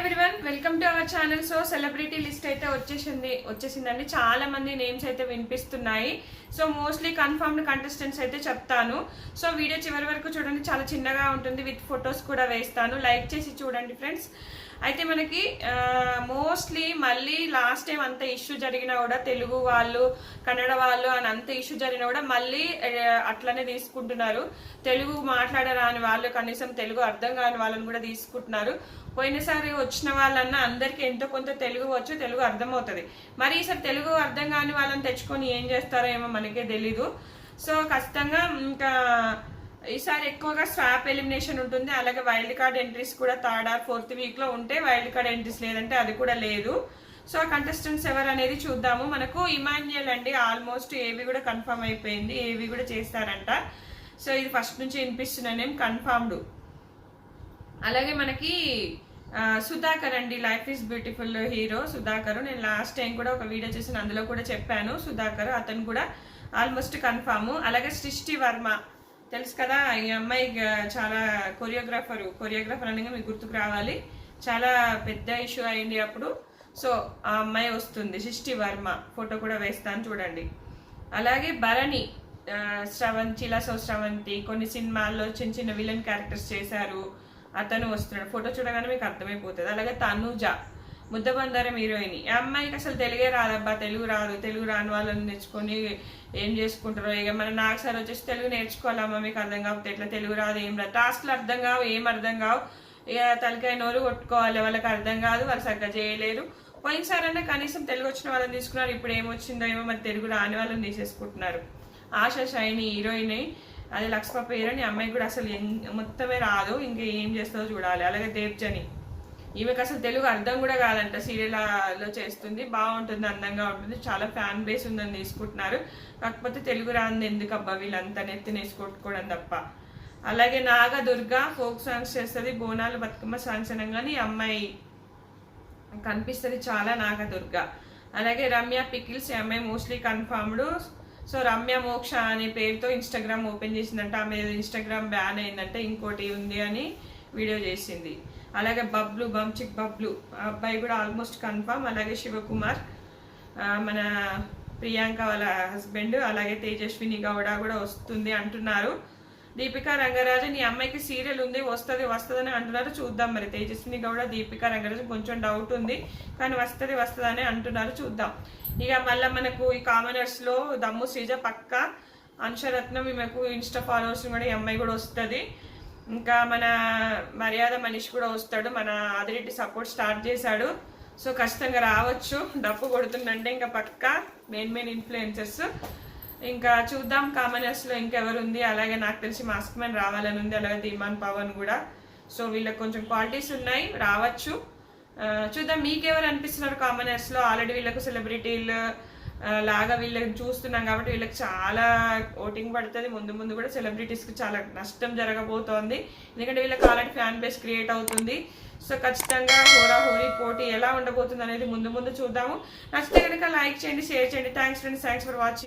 Everyone, welcome to our channel. So celebrity list అయితే వచ్చేసిందండి. చాలా మంది నేమ్స్ అయితే వినిపిస్తున్నాయి. సో మోస్ట్లీ కన్ఫర్మ్డ్ కంటెస్టెంట్స్ అయితే చెప్తాను. సో వీడియో చివరి వరకు చూడండి, చాలా చిన్నగా ఉంటుంది, విత్ ఫొటోస్ కూడా వేస్తాను. లైక్ చేసి చూడండి ఫ్రెండ్స్. అయితే మనకి మోస్ట్లీ మళ్ళీ లాస్ట్ టైం అంత ఇష్యూ జరిగినా కూడా తెలుగు వాళ్ళు కన్నడ వాళ్ళు అని అంత ఇష్యూ జరిగినా కూడా మళ్ళీ అట్లనే తీసుకుంటున్నారు. తెలుగు మాట్లాడరాని వాళ్ళు, కనీసం తెలుగు అర్థం కాని వాళ్ళని కూడా తీసుకుంటున్నారు. పోయినసారి వచ్చిన వాళ్ళన్నా అందరికి ఎంతో కొంత తెలుగు వచ్చు, తెలుగు అర్థమవుతుంది. మరి ఈసారి తెలుగు అర్థం కాని వాళ్ళని తెచ్చుకొని ఏం చేస్తారో ఏమో మనకే తెలీదు. సో ఖచ్చితంగా ఇంకా ఈసారి ఎక్కువగా స్వాప్ ఎలిమినేషన్ ఉంటుంది. అలాగే వైల్డ్ కార్డ్ ఎంట్రీస్ కూడా థర్డ్ ఆర్ ఫోర్త్ వీక్ లో ఉంటే వైల్డ్ కార్డ్ ఎంట్రీస్, లేదంటే అది కూడా లేదు. సో కంటెస్టెంట్స్ ఎవరు అనేది చూద్దాము. మనకు ఇమాన్యుయల్ అండి, ఆల్మోస్ట్ ఏవి కూడా కన్ఫర్మ్ అయిపోయింది, ఏవి కూడా చేస్తారంట. సో ఇది ఫస్ట్ నుంచి వినిపిస్తున్న నేమ్ కన్ఫర్మ్డ్. అలాగే మనకి సుధాకర్ అండి, life is beautiful hero Sudhakar. నేను లాస్ట్ టైం కూడా ఒక వీడియో చేసిన, అందులో కూడా చెప్పాను సుధాకర్, అతను కూడా ఆల్మోస్ట్ కన్ఫామ్. అలాగే సృష్టి వర్మ తెలుసు కదా, ఈ అమ్మాయి చాలా కొరియోగ్రాఫర్ అనగా మీకు గుర్తుకు రావాలి, చాలా పెద్ద ఇష్యూ అయింది అప్పుడు. సో ఆ అమ్మాయి వస్తుంది, సృష్టి వర్మ. ఫోటో కూడా వేస్తాను చూడండి. అలాగే భరణి, శ్రవంతి కొన్ని సినిమాల్లో చిన్న చిన్న విలన్ క్యారెక్టర్స్ చేశారు, అతను వస్తున్నాడు. ఫోటో చూడగానే మీకు అర్థమైపోతుంది. అలాగే తనుజ, ముద్దబందారం హీరోయిన్. ఈ అమ్మాయికి అసలు తెలుగే రాదబ్బా, తెలుగు రాదు. తెలుగు రాని వాళ్ళని తెచ్చుకొని ఏం చేసుకుంటారో. ఇక మన నాకు సార్ వచ్చేసి తెలుగు నేర్చుకోవాలమ్మా, మీకు అర్థం కాకపోతే ఎట్లా, తెలుగు రాదు, ఏం రాదు, టాస్క్లు అర్థం కావు, ఏం అర్థం కావు. ఇక తలకాయ నోరు కొట్టుకోవాలి, వాళ్ళకి అర్థం కాదు, వాళ్ళు సరిగ్గా చేయలేరు. పోయినసారన్నా కనీసం తెలుగు వచ్చిన వాళ్ళని తీసుకున్నారు, ఇప్పుడు ఏమొచ్చిందో ఏమో మరి తెలుగు రాని వాళ్ళని తీసేసుకుంటున్నారు. ఆశ షైని హీరోయిన్, అది లక్ష్మప్ప హీరోయిన్. అమ్మాయి కూడా అసలు మొత్తమే రాదు, ఇంకా ఏం చేస్తుందో చూడాలి. అలాగే దేవ్జని, ఈమెకు అసలు తెలుగు అర్థం కూడా కాదంట, సీరియల్లో చేస్తుంది, బాగుంటుంది, అందంగా ఉంటుంది, చాలా ఫ్యాన్ బేస్ ఉందని తీసుకుంటున్నారు. కాకపోతే తెలుగు రాంది ఎందుకు అబ్బా, వీళ్ళంతా నెత్తిని వేసుకొట్టుకోవడం తప్ప. అలాగే నాగ దుర్గా ఫోక్ సాంగ్స్ చేస్తుంది, బోనాలు బతుకమ్మ సాంగ్స్ అనగానే ఈ అమ్మాయి కనిపిస్తుంది చాలా, నాగ దుర్గా. అలాగే రమ్య పికిల్స్, ఈ అమ్మాయి మోస్ట్లీ కన్ఫర్మ్డ్. సో రమ్య మోక్ష అనే పేరుతో ఇన్స్టాగ్రామ్ ఓపెన్ చేసిందంట, ఆమె ఇన్స్టాగ్రామ్ బ్యాన్ అయిందంటే ఇంకోటి ఉంది అని వీడియో చేసింది. అలాగే బబ్లు, బంచిక్ బబ్లు, ఆ అబ్బాయి కూడా ఆల్మోస్ట్ కన్ఫర్మ్. అలాగే శివకుమార్, మన ప్రియాంక వాళ్ళ హస్బెండ్. అలాగే తేజస్విని గౌడ కూడా వస్తుంది అంటున్నారు. దీపికా రంగరాజన్, ఈ అమ్మాయికి సీరియల్ ఉంది, వస్తుందని అంటున్నారు, చూద్దాం. మరి తేజస్విని గౌడ, దీపికా రంగరాజన్ కొంచెం డౌట్ ఉంది, కానీ వస్తుందని అంటున్నారు, చూద్దాం. ఇక మళ్ళీ మనకు ఈ కామనర్స్ లో దమ్ము శ్రీజ పక్క, అంశరత్నం, ఈమెకు ఇన్స్టా ఫాలోవర్స్ కూడా ఈ అమ్మాయి కూడా వస్తుంది. ఇంకా మన మర్యాద మనీష్ కూడా వస్తాడు, మన ఆదిరెడ్డి సపోర్ట్ స్టార్ట్ చేశాడు. సో ఖచ్చితంగా రావచ్చు, డప్పు కొడుతుందంటే ఇంకా పక్క మెయిన్ ఇన్ఫ్లుయెన్సర్స్. ఇంకా చూద్దాం కామనర్స్ లో ఇంకెవరు ఉంది. అలాగే నాకు తెలిసి మాస్క్ మ్యాన్ రావాలని ఉంది, అలాగే ధీమాన్ పవన్ కూడా. సో వీళ్ళకి కొంచెం క్వాలిటీస్ ఉన్నాయి, రావచ్చు, చూద్దాం. మీకెవరు అనిపిస్తున్నారు కామనర్స్ లో? ఆల్రెడీ వీళ్ళకు సెలబ్రిటీలు లాగా వీళ్ళని చూస్తున్నాం కాబట్టి వీళ్ళకి చాలా ఓటింగ్ పడుతుంది. ముందు కూడా సెలబ్రిటీస్ కి చాలా నష్టం జరగబోతోంది, ఎందుకంటే వీళ్ళకి ఆల్రెడీ ఫ్యాన్ బేస్ క్రియేట్ అవుతుంది. సో ఖచ్చితంగా హోరీ పోటీ ఎలా ఉండబోతుంది అనేది ముందు చూద్దాము. నచ్చితే కనుక లైక్ చేయండి, షేర్ చేయండి. Thanks friends, thanks for watching.